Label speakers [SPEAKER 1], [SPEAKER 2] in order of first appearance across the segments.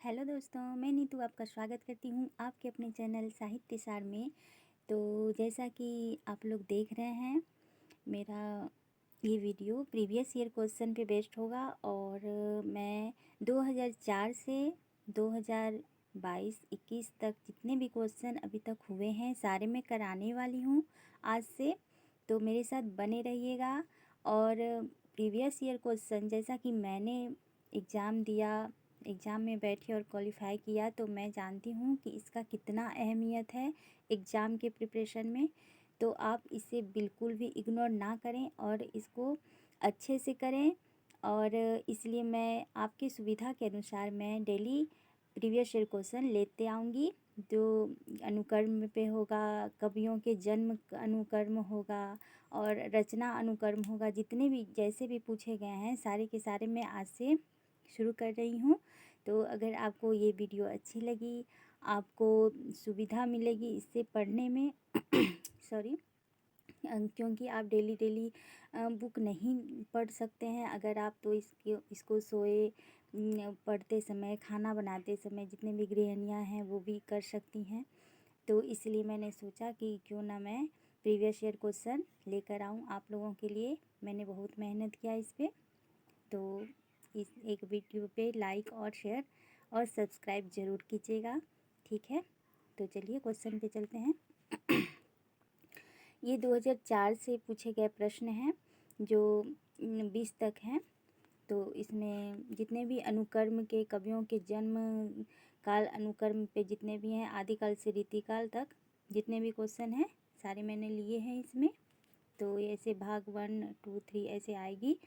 [SPEAKER 1] Hello दोस्तों, मैं नीतू आपका स्वागत करती हूँ आपके अपने चैनल साहित्य सार में। तो जैसा कि आप लोग देख रहे हैं, मेरा ये वीडियो प्रीवियस ईयर क्वेश्चन पे बेस्ड होगा और मैं 2004 से 2022-21 तक जितने भी क्वेश्चन अभी तक हुए हैं सारे मैं कराने वाली हूँ आज से। तो मेरे साथ बने रहिएगा। और प्रीवियस ईयर क्वेश्चन जैसा कि मैंने एग्ज़ाम में बैठी और क्वालिफाई किया, तो मैं जानती हूँ कि इसका कितना अहमियत है एग्ज़ाम के प्रिपरेशन में। तो आप इसे बिल्कुल भी इग्नोर ना करें और इसको अच्छे से करें। और इसलिए मैं आपकी सुविधा के अनुसार मैं डेली प्रीवियस ईयर क्वेश्चन लेते आऊँगी। जो अनुकर्म पे होगा, कवियों के जन्म अनुकर्म होगा और रचना अनुकर्म होगा, जितने भी जैसे भी पूछे गए हैं सारे के सारे मैं आज से शुरू कर रही हूँ। तो अगर आपको ये वीडियो अच्छी लगी, आपको सुविधा मिलेगी इससे पढ़ने में सॉरी, क्योंकि आप डेली बुक नहीं पढ़ सकते हैं। अगर आप तो इसको सोए पढ़ते समय, खाना बनाते समय, जितने भी गृहिणियाँ हैं वो भी कर सकती हैं। तो इसलिए मैंने सोचा कि क्यों ना मैं प्रीवियस ईयर क्वेश्चन लेकर आऊँ आप लोगों के लिए। मैंने बहुत मेहनत किया इस पर। तो इस एक वीडियो पे लाइक और शेयर और सब्सक्राइब ज़रूर कीजिएगा, ठीक है। तो चलिए क्वेश्चन पे चलते हैं। ये 2004 से पूछे गए प्रश्न हैं जो 20 तक हैं। तो इसमें जितने भी अनुकर्म के, कवियों के जन्म काल अनुकर्म पे जितने भी हैं, आदिकाल से रीतिकाल तक जितने भी क्वेश्चन हैं सारे मैंने लिए हैं इसमें। तो ऐसे भाग 1, 2, 3 ऐसे आएगी।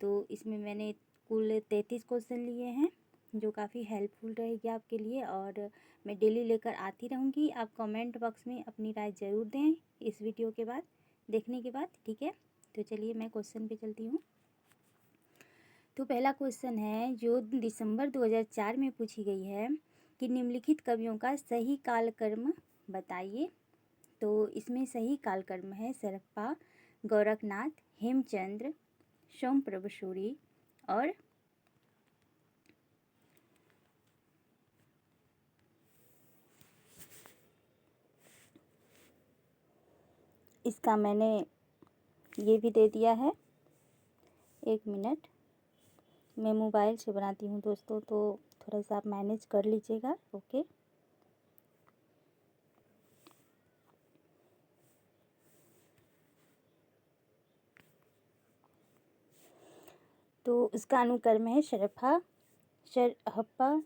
[SPEAKER 1] तो इसमें मैंने कुल 33 क्वेश्चन लिए हैं जो काफ़ी हेल्पफुल रहेगी आपके लिए। और मैं डेली लेकर आती रहूँगी। आप कमेंट बॉक्स में अपनी राय ज़रूर दें इस वीडियो के बाद, देखने के बाद, ठीक है। तो चलिए मैं क्वेश्चन पे चलती हूँ। तो पहला क्वेश्चन है जो दिसंबर 2004 में पूछी गई है कि निम्नलिखित कवियों का सही कालक्रम बताइए। तो इसमें सही कालक्रम है शरप्पा, गोरखनाथ, हेमचंद्र, सोमप्रभ सूरी और इसका मैंने ये भी दे दिया है। 1 मिनट, मैं मोबाइल से बनाती हूँ दोस्तों, तो थोड़ा सा आप मैनेज कर लीजिएगा, ओके। तो इसका अनुक्रम है शरहप्पा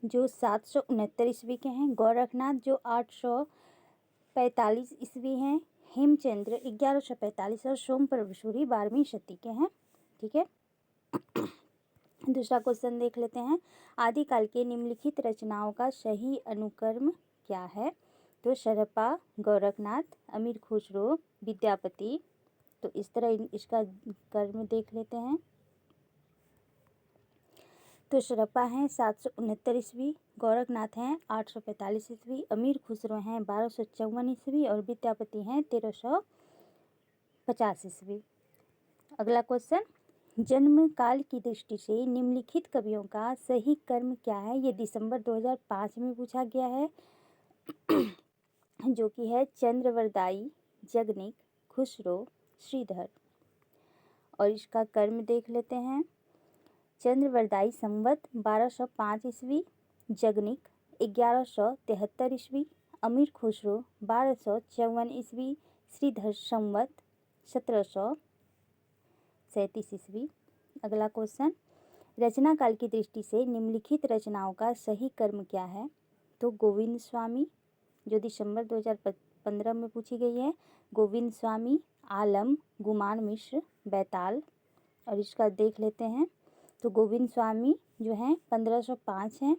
[SPEAKER 1] जो 769 ईस्वी के हैं, गोरखनाथ जो 845 ईस्वी हैं, हेमचंद्र 1145 और सोमप्रभ सूरी 12वीं शती के हैं, ठीक है। दूसरा क्वेश्चन देख लेते हैं। आदिकाल के निम्नलिखित रचनाओं का सही अनुक्रम क्या है। तो शरप्पा, गोरखनाथ, अमीर खुसरो, विद्यापति। तो इस तरह इसका क्रम देख लेते हैं। तो शरप्पा हैं 769 ईस्वी, गोरखनाथ हैं 845 ईस्वी, अमीर खुसरो हैं 1254 ईस्वी और विद्यापति हैं 1350 ईस्वी। अगला क्वेश्चन, जन्म काल की दृष्टि से निम्नलिखित कवियों का सही क्रम क्या है। ये दिसंबर 2005 में पूछा गया है जो कि है चंद्रवरदाई, जगनिक, खुसरो, श्रीधर। और इसका क्रम देख लेते हैं। चंद्रवरदाई संवत 1205 ईस्वी, जगनिक 1173 ईस्वी, अमीर खुसरो 1254 ईस्वी, श्रीधर संवत 1737 ईस्वी। अगला क्वेश्चन, रचना काल की दृष्टि से निम्नलिखित रचनाओं का सही क्रम क्या है। तो गोविंद स्वामी जो दिसंबर 2015 में पूछी गई है, गोविंद स्वामी, आलम, गुमान मिश्र, बैताल। और इसका देख लेते हैं। तो गोविंद स्वामी जो हैं 1505 हैं,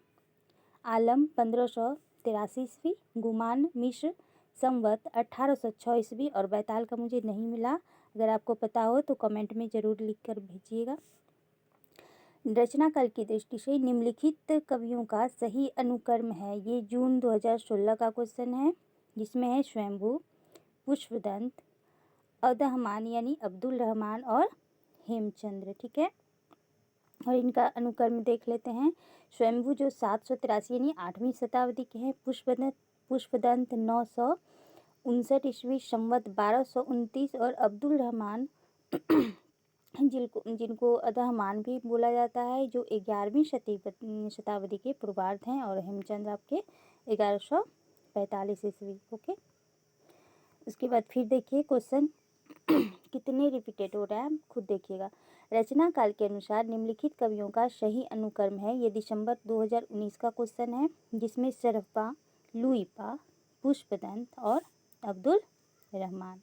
[SPEAKER 1] आलम 1583 ईस्वी, गुमान मिश्र संवत 1806 ईस्वी और बैताल का मुझे नहीं मिला। अगर आपको पता हो तो कमेंट में ज़रूर लिख कर भेजिएगा। रचना काल की दृष्टि से निम्नलिखित कवियों का सही अनुक्रम है। ये जून 2016 का क्वेश्चन है जिसमें है स्वयंभू, पुष्पदंत, अदहमान यानी अब्दुल रहमान और हेमचंद्र, ठीक है। और इनका अनुक्रम देख लेते हैं। स्वयंभू जो 783 यानी 8वीं शताब्दी के हैं। पुष्पदंत 959 ईस्वी संवत 1229 और अब्दुल रहमान जिनको अदहमान भी बोला जाता है, जो 11वीं शताब्दी के पूर्वार्ध हैं, और हेमचंद्र आपके 1145 ईस्वी। ओके, उसके बाद फिर देखिए क्वेश्चन कितने रिपीटेड हो रहा है, खुद देखिएगा। रचना काल के अनुसार निम्नलिखित कवियों का सही अनुक्रम है। ये दिसंबर 2019 का क्वेश्चन है, जिसमें शरफ़ा, लुईपा, पुष्पदंत और अब्दुल रहमान।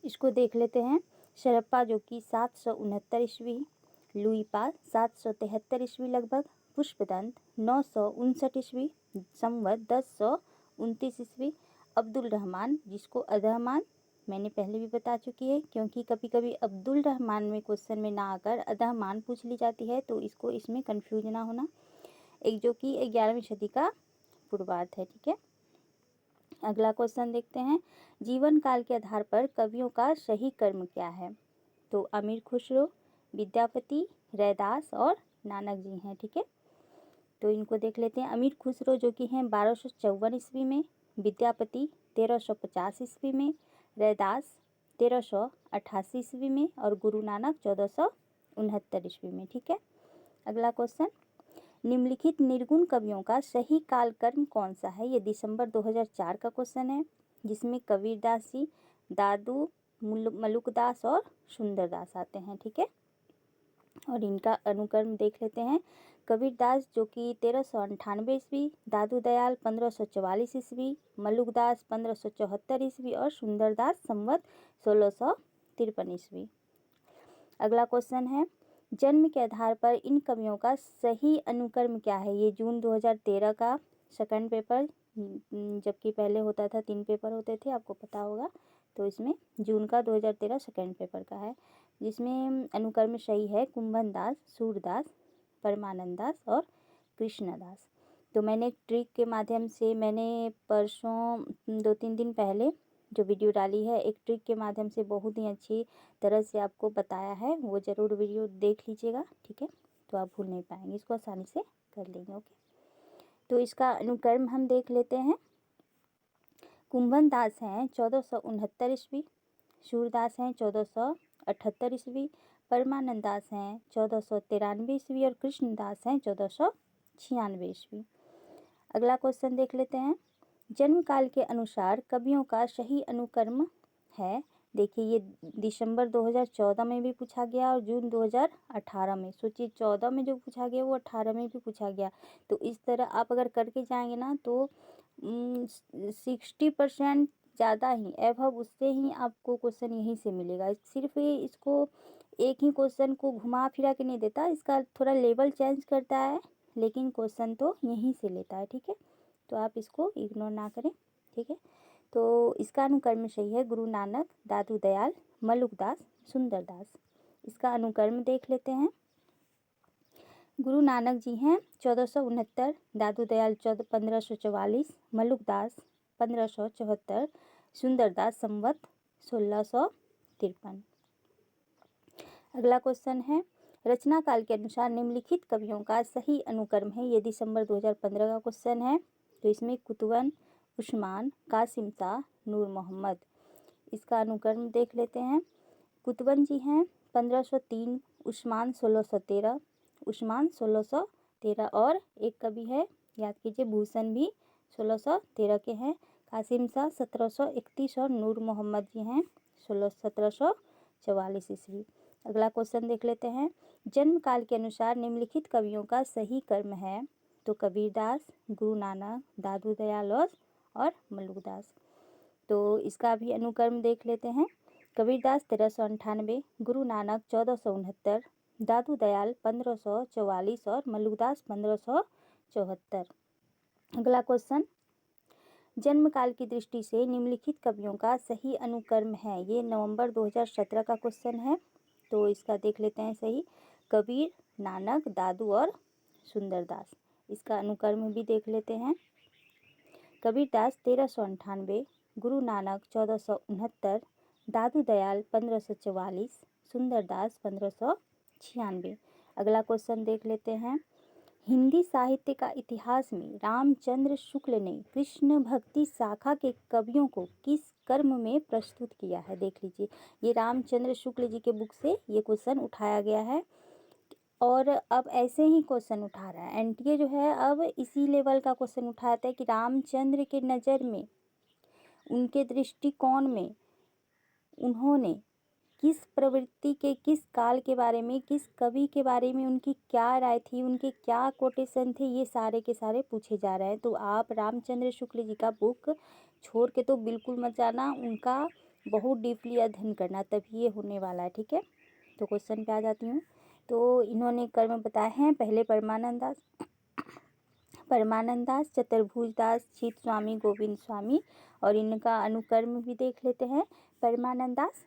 [SPEAKER 1] इसको देख लेते हैं। शरफ़ा जो कि 769 ईस्वी, लुईपा 773 ईस्वी लगभग, पुष्पदंत 959 ईस्वी संवत 1029 ईस्वी, अब्दुल रहमान जिसको अदहमान मैंने पहले भी बता चुकी है, क्योंकि कभी कभी अब्दुल रहमान में क्वेश्चन में ना आकर अदहमान पूछ ली जाती है, तो इसको इसमें कंफ्यूज ना होना। एक जो कि 11वीं सदी का पूर्वार्ध है। ठीक है, अगला क्वेश्चन देखते हैं। जीवन काल के आधार पर कवियों का सही कर्म क्या है? तो अमीर खुसरो, विद्यापति, रैदास और नानक जी हैं। ठीक है, तो इनको देख लेते हैं। अमीर खुसरो जो कि हैं 1254 ईस्वी में, विद्यापति 1350 ईस्वी में, रैदास 1388 ईस्वी में और गुरु नानक 1469 ईस्वी में। ठीक है, अगला क्वेश्चन। निम्नलिखित निर्गुण कवियों का सही कालक्रम कौन सा है? ये दिसंबर 2004 का क्वेश्चन है, जिसमें कबीरदास जी, दादू, मलुकदास और सुंदरदास आते हैं। ठीक है, और इनका अनुक्रम देख लेते हैं। कबीरदास जो कि 1398 ईस्वी, दादू दयाल 1544 ईस्वी, मलुकदास 1574 ईस्वी और सुंदरदास संवत 1653 ईस्वी। अगला क्वेश्चन है, जन्म के आधार पर इन कवियों का सही अनुक्रम क्या है? ये जून 2013 का सेकंड पेपर, जबकि पहले होता था 3 पेपर होते थे, आपको पता होगा, तो इसमें जून का 2013 सेकंड पेपर का है, जिसमें अनुक्रम सही है कुंभन दास, सूरदास, परमानंद दास और कृष्णदास। तो मैंने एक ट्रिक के माध्यम से, मैंने परसों 2-3 दिन पहले जो वीडियो डाली है, एक ट्रिक के माध्यम से बहुत ही अच्छी तरह से आपको बताया है, वो ज़रूर वीडियो देख लीजिएगा। ठीक है, तो आप भूल नहीं पाएंगे, इसको आसानी से कर लेंगे। ओके, तो इसका अनुक्रम हम देख लेते हैं। कुंभन दास हैं 1469 ईस्वी, सूरदास हैं 1478 ईस्वी, परमानंद दास हैं 1493 ईस्वी और कृष्णदास हैं 1496 ईस्वी। अगला क्वेश्चन देख लेते हैं। जन्म काल के अनुसार कवियों का सही अनुक्रम है। देखिए, ये दिसंबर 2014 में भी पूछा गया और जून 2018 में। सोचिए, 14 में जो पूछा गया वो 18 में भी पूछा गया। तो इस तरह आप अगर करके जाएंगे ना, तो 60% ज़्यादा ही एभव उससे ही आपको क्वेश्चन यहीं से मिलेगा। सिर्फ ये इसको एक ही क्वेश्चन को घुमा फिरा के नहीं देता, इसका थोड़ा लेवल चेंज करता है, लेकिन क्वेश्चन तो यहीं से लेता है। ठीक है, तो आप इसको इग्नोर ना करें। ठीक है, तो इसका अनुक्रम सही है गुरु नानक, दादू दयाल, मलुकदास, सुंदरदास। इसका अनुक्रम देख लेते हैं। गुरु नानक जी हैं 1469, दादू दयाल 1544, मलुकदास 1574, सुंदरदास संवत 1653। अगला क्वेश्चन है, रचना काल के अनुसार निम्नलिखित कवियों का सही अनुक्रम है। ये दिसंबर 2015 का क्वेश्चन है, तो इसमें कुतुबन, उस्मान, कासिम शाह, नूर मोहम्मद। इसका अनुक्रम देख लेते हैं। कुतुबन जी हैं 1503, उस्मान 1613, उस्मान 1613 और एक कवि है, याद कीजिए, भूषण भी 1613 के हैं, कासिम शाह 1731 और नूर मोहम्मद जी हैं 1744 ईस्वी। अगला क्वेश्चन देख लेते हैं। जन्म काल के अनुसार निम्नलिखित कवियों का सही क्रम है। तो कबीरदास, गुरु नानक, दादू दयाल और मलुकदास। तो इसका भी अनुक्रम देख लेते हैं। कबीरदास 1398, गुरु नानक 1469, दादू दयाल 1544 और मलुकदास 1574। अगला क्वेश्चन, जन्म काल की दृष्टि से निम्नलिखित कवियों का सही अनुक्रम है। ये नवंबर 2017 का क्वेश्चन है, तो इसका देख लेते हैं सही। कबीर, नानक, दादू और सुंदरदास। इसका अनुक्रम भी देख लेते हैं। कबीरदास 1398, गुरु नानक 1469, दादू दयाल 1544, सुंदरदास 1596। अगला क्वेश्चन देख लेते हैं। हिंदी साहित्य का इतिहास में रामचंद्र शुक्ल ने कृष्ण भक्ति शाखा के कवियों को किस कर्म में प्रस्तुत किया है? देख लीजिए, ये रामचंद्र शुक्ल जी के बुक से ये क्वेश्चन उठाया गया है और अब ऐसे ही क्वेश्चन उठा रहा है एनटीए जो है। अब इसी लेवल का क्वेश्चन उठाता है कि रामचंद्र के नज़र में, उनके दृष्टिकोण में उन्होंने किस प्रवृत्ति के, किस काल के बारे में, किस कवि के बारे में उनकी क्या राय थी, उनके क्या कोटेशन थे, ये सारे के सारे पूछे जा रहे हैं। तो आप रामचंद्र शुक्ल जी का बुक छोड़ के तो बिल्कुल मत जाना, उनका बहुत डीपली अध्ययन करना, तभी ये होने वाला है। ठीक है, तो क्वेश्चन पे आ जाती हूँ। तो इन्होंने कर्म बताए हैं, पहले परमानंद दास, चतुर्भुज दास, चित स्वामी, गोविंद स्वामी, और इनका अनुकर्म भी देख लेते हैं। परमानंद दास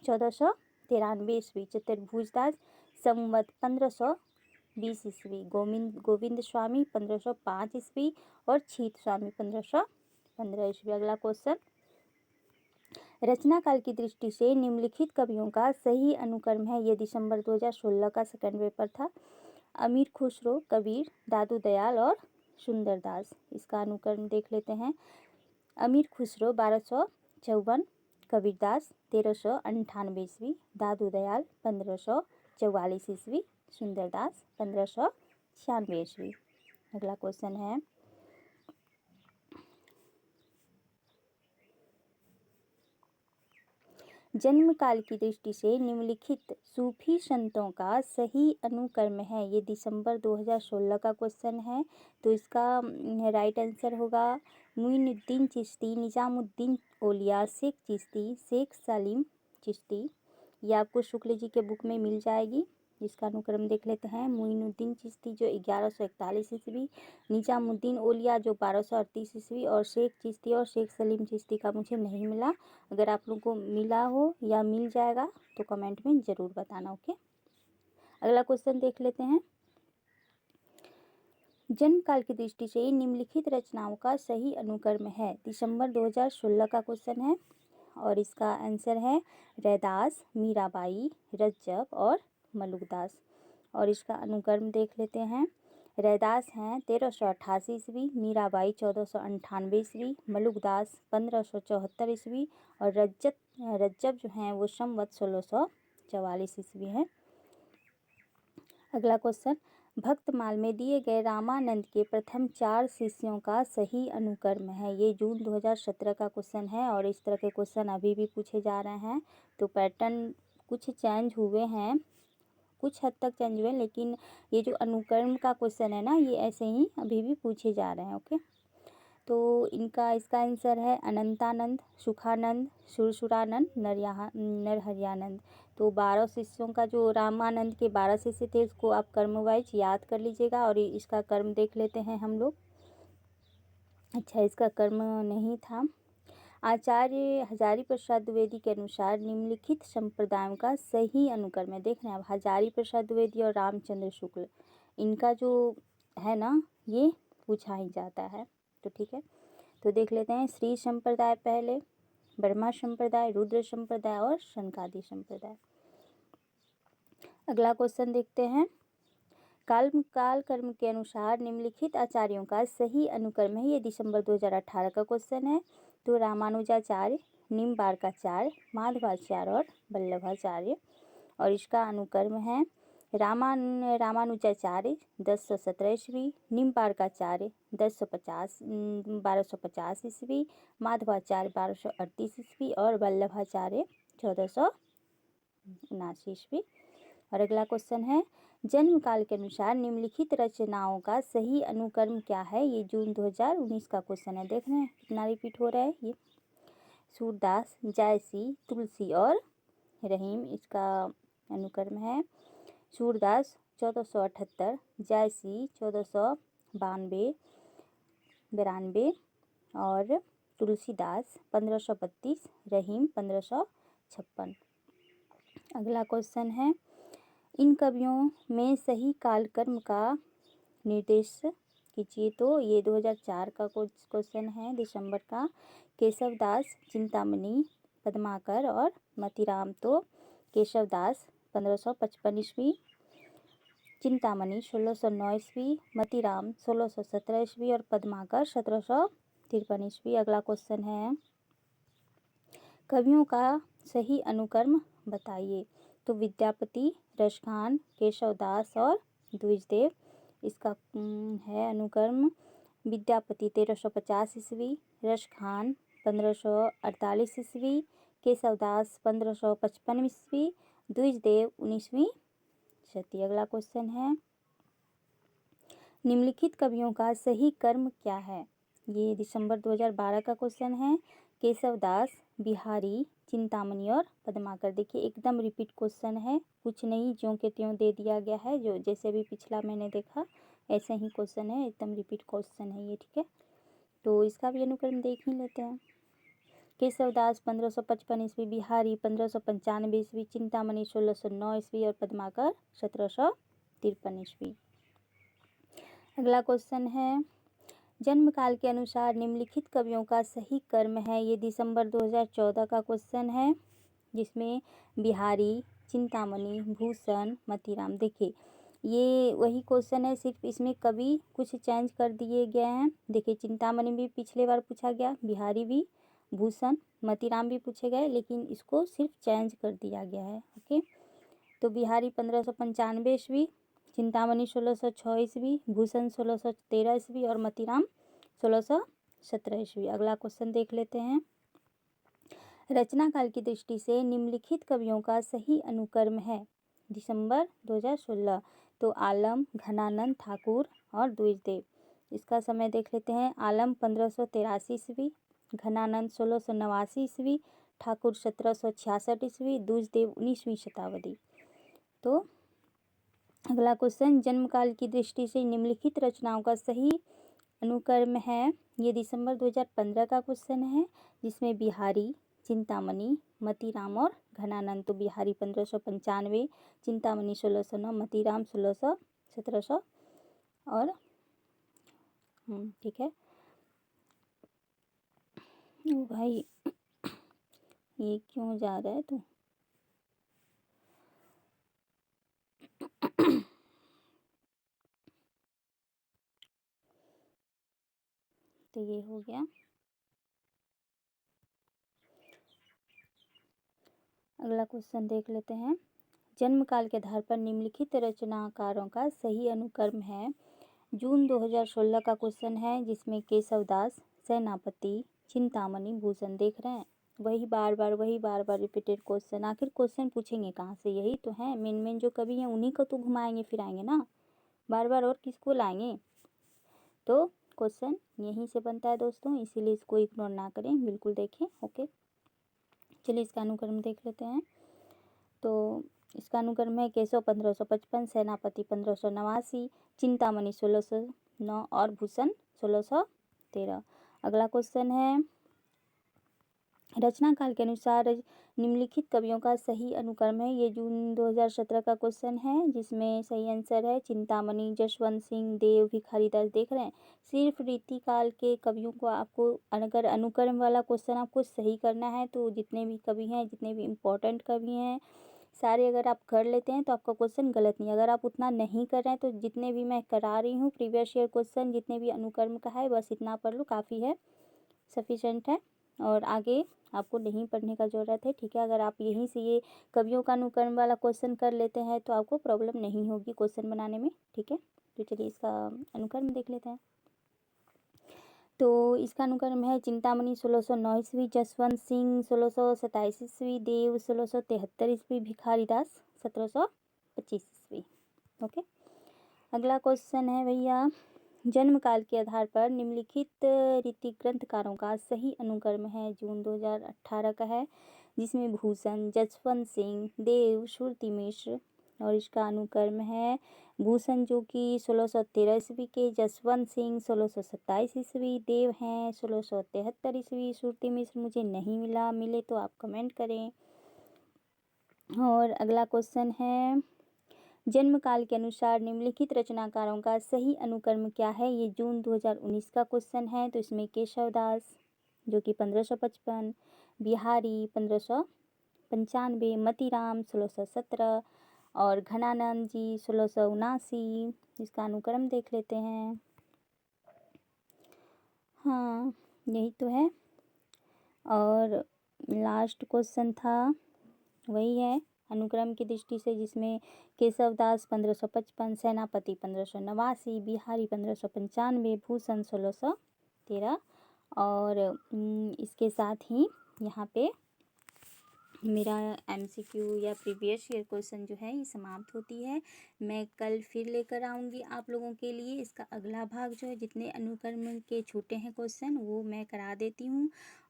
[SPEAKER 1] 1493 ईस्वी, चतुर्भुज दास संवत 1520 ईस्वी, गोविंद स्वामी 1505 ईस्वी और छीत स्वामी 1515 ईस्वी। अगला क्वेश्चन, रचना काल की दृष्टि से निम्नलिखित कवियों का सही अनुक्रम है? ये दिसंबर 2016 का सेकंड पेपर था। अमीर खुसरो, कबीर, दादू दयाल और सुंदरदास। इसका अनुक्रम देख लेते हैं। अमीर खुसरो 1254, कबीरदास 1398 ईस्वी, दादू दयाल 1544 ईस्वी, सुंदरदास 1596 ईस्वी। अगला क्वेश्चन है, जन्म काल की दृष्टि से निम्नलिखित सूफी संतों का सही अनुक्रम है? ये दिसंबर 2016 का क्वेश्चन है। तो इसका राइट आंसर होगा मुइनुद्दीन चिश्ती, निजामुद्दीन औलिया, शेख चिश्ती, शेख सलीम चिश्ती। ये आपको शुक्ल जी के बुक में मिल जाएगी। इसका अनुक्रम देख लेते हैं। मुइनुद्दीन चिश्ती जो 1141 ईस्वी, निजामुद्दीन औलिया जो 1238 ईस्वी, और शेख चिश्ती और शेख सलीम चिश्ती का मुझे नहीं मिला। अगर आप लोगों को मिला हो या मिल जाएगा तो कमेंट में ज़रूर बताना। ओके, अगला क्वेश्चन देख लेते हैं। जन्म काल की दृष्टि से निम्नलिखित रचनाओं का सही अनुक्रम है? दिसंबर 2016 का क्वेश्चन है और इसका आंसर है रैदास, मीराबाई, रज्जब और मलुकदास। और इसका अनुक्रम देख लेते हैं। रैदास हैं 1388 ईस्वी, मीराबाई 1498 ईस्वी, मलुकदास 1574 ईस्वी और रज्जब जो हैं वो संवत 1644 ईस्वी है। अगला क्वेश्चन, भक्तमाल में दिए गए रामानंद के प्रथम 4 शिष्यों का सही अनुक्रम है? ये जून 2017 का क्वेश्चन है और इस तरह के क्वेश्चन अभी भी पूछे जा रहे हैं। तो पैटर्न कुछ चेंज हुए हैं, कुछ हद तक चेंज हुए, लेकिन ये जो अनुक्रम का क्वेश्चन है ना, ये ऐसे ही अभी भी पूछे जा रहे हैं। ओके, तो इसका आंसर है अनंतानंद, सुखानंद, सुरसुरानंद, नरहरियानंद। तो 12 शिष्यों का जो रामानंद के 12 शिष्य थे उसको आप कर्म वाइज याद कर लीजिएगा और इसका कर्म देख लेते हैं हम लोग। अच्छा, इसका कर्म नहीं था। आचार्य हजारी प्रसाद द्विवेदी के अनुसार निम्नलिखित संप्रदायों का सही अनुक्रम है? देख रहे हैं आप, हजारी प्रसाद द्विवेदी और रामचंद्र शुक्ल, इनका जो है ना ये पूछा ही जाता है। तो ठीक है, तो देख लेते हैं। श्री संप्रदाय पहले, ब्रह्मा संप्रदाय, रुद्र संप्रदाय और शनकादि संप्रदाय। अगला क्वेश्चन देखते हैं। काल कर्म के अनुसार निम्नलिखित आचार्यों का सही अनुक्रम है? ये दिसंबर 2018 का क्वेश्चन है। तो रामानुजाचार्य, निम्बार्काचार्य, माधवाचार्य और वल्लभाचार्य। और इसका अनुक्रम है रामानुजाचार्य 1017 ईस्वी, निम्बार्काचार्य 1250 ईस्वी, माधवाचार्य 1238 ईस्वी और वल्लभाचार्य 1479 ईस्वी। और अगला क्वेश्चन है, जन्म काल के अनुसार निम्नलिखित रचनाओं का सही अनुक्रम क्या है? ये जून 2019 का क्वेश्चन है। देख रहे हैं कितना रिपीट हो रहा है ये। सूरदास, जायसी, तुलसी और रहीम। इसका अनुक्रम है सूरदास 1478, जायसी 1492 और तुलसीदास 1532, रहीम 1556। अगला क्वेश्चन है, इन कवियों में सही काल कर्म का निर्देश कीजिए। तो ये 2004 का क्वेश्चन है, दिसंबर का। केशवदास, चिंतामणि, पद्माकर और मतीराम। तो केशवदास 1555 ईस्वी, चिंतामणि 1609 ईस्वी, मतीराम 1617 ईस्वी और पद्माकर 1753 ईस्वी। अगला क्वेश्चन है, कवियों का सही अनुक्रम बताइए। तो विद्यापति, रसखान, केशवदास और द्विजदेव। इसका है अनुक्रम, विद्यापति 1350 ईस्वी, रसखान 1548 ईस्वी, केशवदास 1555 ईस्वी, द्विजदेव 19वीं शती। अगला क्वेश्चन है, निम्नलिखित कवियों का सही कर्म क्या है। ये दिसंबर 2012 का क्वेश्चन है। केशवदास, बिहारी, चिंतामणि और पद्माकर। देखिए एकदम रिपीट क्वेश्चन है, कुछ नहीं, ज्यों के त्यों दे दिया गया है, जो जैसे भी पिछला मैंने देखा ऐसे ही क्वेश्चन है, एकदम रिपीट क्वेश्चन है ये, ठीक है। तो इसका भी अनुक्रम देख ही लेते हैं। केशवदास 1555 ईस्वी, बिहारी 1595 ईस्वी, चिंतामणि 1609 ईस्वी और पद्माकर 1753 ईस्वी। अगला क्वेश्चन है, जन्म काल के अनुसार निम्नलिखित कवियों का सही कर्म है। ये दिसंबर 2014 का क्वेश्चन है, जिसमें बिहारी, चिंतामणि, भूषण, मतीराम। देखिए ये वही क्वेश्चन है, सिर्फ इसमें कवि कुछ चेंज कर दिए गए हैं। देखिए चिंतामणि भी पिछले बार पूछा गया, बिहारी भी, भूषण, मतीराम भी पूछे गए, लेकिन इसको सिर्फ चेंज कर दिया गया है। ओके, तो बिहारी 1595 ईस्वी, चिंतामणि 1606 ईस्वी, भूषण 1613 ईस्वी और मतीराम 1617 ईस्वी। अगला क्वेश्चन देख लेते हैं, रचना काल की दृष्टि से निम्नलिखित कवियों का सही अनुक्रम है। दिसंबर 2016, तो आलम, घनानंद ठाकुर और द्विजदेव। इसका समय देख लेते हैं, आलम 1583 ईस्वी, घनानंद 1689 ईस्वी, ठाकुर 1766 ईस्वी, द्विजदेव 19वीं शताब्दी। तो अगला क्वेश्चन, जन्म काल की दृष्टि से निम्नलिखित रचनाओं का सही अनुक्रम है। ये दिसंबर 2015 का क्वेश्चन है, जिसमें बिहारी, चिंतामणि, मतीराम और घनानंद। तो बिहारी 1595, चिंतामणि 1609, मतीराम 1700 और ठीक है। ओ भाई ये क्यों जा रहा है तू? तो ये हो गया। अगला क्वेश्चन देख लेते हैं, जन्म काल के आधार पर निम्नलिखित रचनाकारों का सही अनुक्रम है। जून 2016 का क्वेश्चन है, जिसमें केशवदास, सेनापति, चिंतामणि, भूषण। देख रहे हैं वही बार बार रिपीटेड क्वेश्चन। आखिर क्वेश्चन पूछेंगे कहाँ से, यही तो है मेन जो कवि हैं उन्हीं को तो घुमाएंगे फिराएंगे ना, बार बार और किसको लाएंगे। तो क्वेश्चन यहीं से बनता है दोस्तों, इसीलिए इसको इग्नोर ना करें, बिल्कुल देखें। ओके, चलिए इसका अनुक्रम देख लेते हैं। तो इसका अनुक्रम है, केशव 1555, सेनापति 1589, चिंतामणि 1609 और भूषण 1613। अगला क्वेश्चन है, रचना काल के अनुसार निम्नलिखित कवियों का सही अनुक्रम है। ये जून 2017 का क्वेश्चन है, जिसमें सही आंसर है चिंतामणि, जसवंत सिंह, देव, भिखारीदास। देख रहे हैं, सिर्फ रीति काल के कवियों को आपको, अगर अनुक्रम वाला क्वेश्चन आपको सही करना है तो जितने भी कवि हैं, जितने भी इम्पोर्टेंट कवि हैं सारे अगर आप कर लेते हैं तो आपका क्वेश्चन गलत नहीं। अगर आप उतना नहीं कर रहे हैं तो जितने भी मैं करा रही हूँ प्रीवियस ईयर क्वेश्चन, जितने भी अनुक्रम का है, बस इतना पढ़ लो, काफ़ी है, सफिशेंट है, और आगे आपको नहीं पढ़ने का ज़रूरत है। ठीक है, अगर आप यहीं से ये कवियों का अनुक्रम वाला क्वेश्चन कर लेते हैं तो आपको प्रॉब्लम नहीं होगी क्वेश्चन बनाने में। ठीक है, तो चलिए इसका अनुक्रम देख लेते हैं। तो इसका अनुक्रम है, चिंतामणि 1609 ईस्वी, जसवंत सिंह 1627 ईस्वी, देव 1673 ईस्वी, भिखारीदास 1725 ईस्वी। ओके, अगला क्वेश्चन है भैया, जन्म काल के आधार पर निम्नलिखित रीति ग्रंथकारों का सही अनुक्रम है। जून 2018 का है, जिसमें भूषण, जसवंत सिंह, देव, श्रुति मिश्र। और इसका अनुक्रम है भूषण जो कि 1613 ईस्वी के, जसवंत सिंह 1627 ईस्वी, देव हैं 1673 ईस्वी, श्रुति मिश्र मुझे नहीं मिला, मिले तो आप कमेंट करें। और अगला क्वेश्चन है, जन्म काल के अनुसार निम्नलिखित रचनाकारों का सही अनुक्रम क्या है। ये जून 2019 का क्वेश्चन है। तो इसमें केशवदास जो कि 1555, बिहारी 1595, मतीराम 1617, और घनानंद जी 1679, इसका अनुक्रम देख लेते हैं। हाँ, यही तो है। और लास्ट क्वेश्चन था, वही है अनुक्रम की दृष्टि से, जिसमें केशवदास 1555, सेनापति 1589, बिहारी 1595, भूषण 1613। और इसके साथ ही यहाँ पे मेरा MCQ या प्रीवियस ईयर क्वेश्चन जो है ये समाप्त होती है। मैं कल फिर लेकर आऊँगी आप लोगों के लिए इसका अगला भाग, जो है जितने अनुक्रम के छूटे हैं क्वेश्चन वो मैं करा देती हूँ।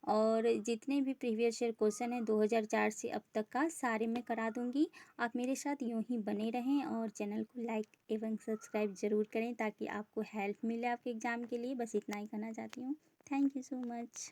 [SPEAKER 1] और जितने भी प्रीवियस ईयर क्वेश्चन हैं 2004 से अब तक का, सारे मैं करा दूँगी। आप मेरे साथ यूँ ही बने रहें और चैनल को लाइक एवं सब्सक्राइब ज़रूर करें ताकि आपको हेल्प मिले आपके एग्ज़ाम के लिए। बस इतना ही कहना चाहती हूँ। Thank you so much.